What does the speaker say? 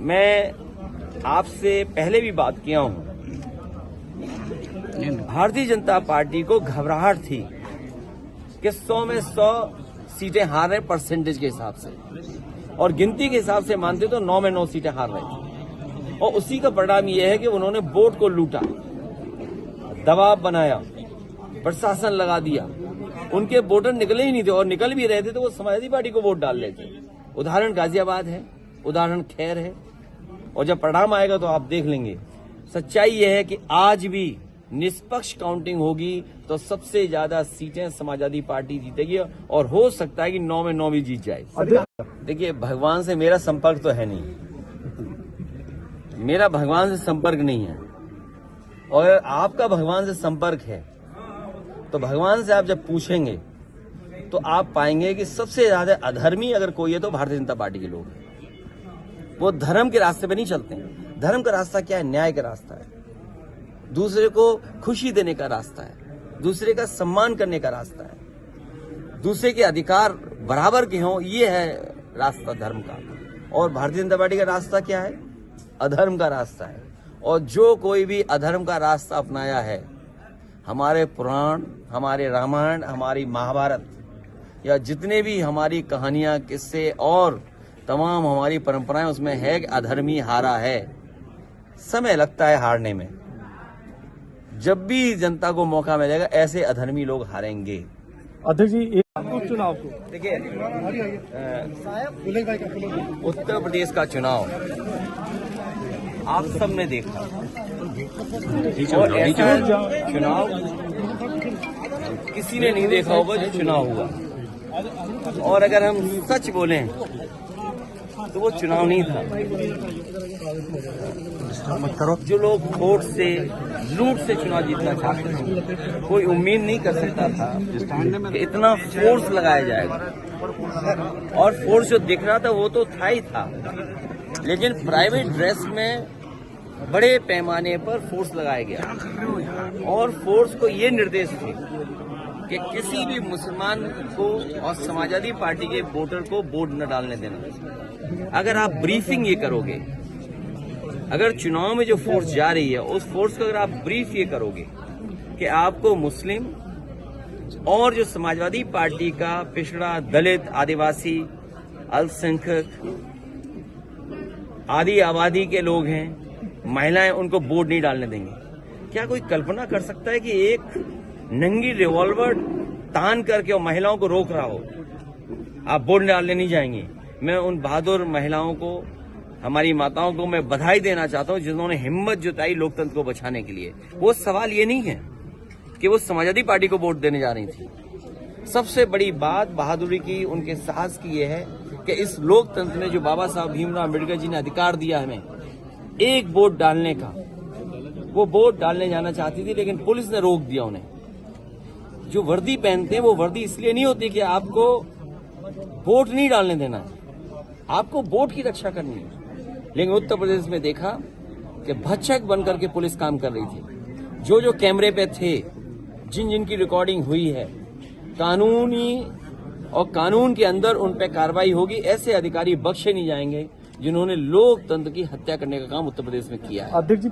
मैं आपसे पहले भी बात किया हूं, भारतीय जनता पार्टी को घबराहट थी कि 100 में 100 सीटें हार रहे परसेंटेज के हिसाब से, और गिनती के हिसाब से मानते तो 9 में 9 सीटें हार रहे थे। और उसी का परिणाम यह है कि उन्होंने वोट को लूटा, दबाव बनाया, प्रशासन लगा दिया। उनके वोटर निकले ही नहीं थे, और निकल भी रहे थे तो वो समाजवादी पार्टी को वोट डाल रहे थे। उदाहरण गाजियाबाद है, उदाहरण खैर है, और जब परिणाम आएगा तो आप देख लेंगे। सच्चाई यह है कि आज भी निष्पक्ष काउंटिंग होगी तो सबसे ज्यादा सीटें समाजवादी पार्टी जीतेगी, और हो सकता है कि 9 में 9 भी जीत जाए। देखिए, भगवान से मेरा संपर्क तो है नहीं, मेरा भगवान से संपर्क नहीं है, और आपका भगवान से संपर्क है तो भगवान से आप जब पूछेंगे तो आप पाएंगे कि सबसे ज्यादा अधर्मी अगर कोई है तो भारतीय जनता पार्टी के लोग हैं। वो धर्म के रास्ते पे नहीं चलते हैं। धर्म का रास्ता क्या है? न्याय का रास्ता है, दूसरे को खुशी देने का रास्ता है, दूसरे का सम्मान करने का रास्ता है, दूसरे के अधिकार बराबर के हों, ये है रास्ता धर्म का। और भारतीय जनता पार्टी का रास्ता क्या है? अधर्म का रास्ता है। और जो कोई भी अधर्म का रास्ता अपनाया है, हमारे पुराण, हमारे रामायण, हमारी महाभारत, या जितने भी हमारी कहानियां, किस्से और तमाम हमारी परंपराएं, उसमें है कि अधर्मी हारा है। समय लगता है हारने में, जब भी जनता को मौका मिलेगा ऐसे अधर्मी लोग हारेंगे। अध्यक्ष जी, चुनाव को देखिए, उत्तर प्रदेश का चुनाव आप सब ने देखा, और ऐसा चुनाव किसी ने नहीं देखा होगा जो चुनाव हुआ। और अगर हम सच बोलें तो वो चुनाव नहीं था। जो लोग वोट से, लूट से चुनाव जीतना चाहते थे, कोई उम्मीद नहीं कर सकता था कि इतना फोर्स लगाया जाएगा। और फोर्स जो दिख रहा था वो तो था ही था, लेकिन प्राइवेट ड्रेस में बड़े पैमाने पर फोर्स लगाया गया। और फोर्स को ये निर्देश थे कि किसी भी मुसलमान को और समाजवादी पार्टी के वोटर को वोट न डालने देना। अगर आप ब्रीफिंग ये करोगे, अगर चुनाव में जो फोर्स जा रही है उस फोर्स को अगर आप ब्रीफ ये करोगे कि आपको मुस्लिम और जो समाजवादी पार्टी का पिछड़ा, दलित, आदिवासी, अल्पसंख्यक आदि आबादी के लोग हैं, महिलाएं, उनको वोट नहीं डालने देंगे। क्या कोई कल्पना कर सकता है कि एक नंगी रिवॉल्वर तान करके और महिलाओं को रोक रहा हो, आप वोट डालने नहीं जाएंगे? मैं उन बहादुर महिलाओं को, हमारी माताओं को मैं बधाई देना चाहता हूं जिन्होंने हिम्मत जुटाई लोकतंत्र को बचाने के लिए। वो सवाल ये नहीं है कि वो समाजवादी पार्टी को वोट देने जा रही थी। सबसे बड़ी बात बहादुरी की, उनके साहस की यह है कि इस लोकतंत्र में जो बाबा साहब भीमराव अम्बेडकर जी ने अधिकार दिया हमें एक वोट डालने का, वो वोट डालने जाना चाहती थी, लेकिन पुलिस ने रोक दिया उन्हें। जो वर्दी पहनते हैं वो वर्दी इसलिए नहीं होती कि आपको वोट नहीं डालने देना है, आपको वोट की रक्षा करनी है। लेकिन उत्तर प्रदेश में देखा कि भक्षक बनकर के पुलिस काम कर रही थी। जो जो कैमरे पे थे, जिन जिन की रिकॉर्डिंग हुई है, कानूनी और कानून के अंदर उन पे कार्रवाई होगी। ऐसे अधिकारी बख्शे नहीं जाएंगे जिन्होंने लोकतंत्र की हत्या करने का काम उत्तर प्रदेश में किया है। अध्यक्ष जी,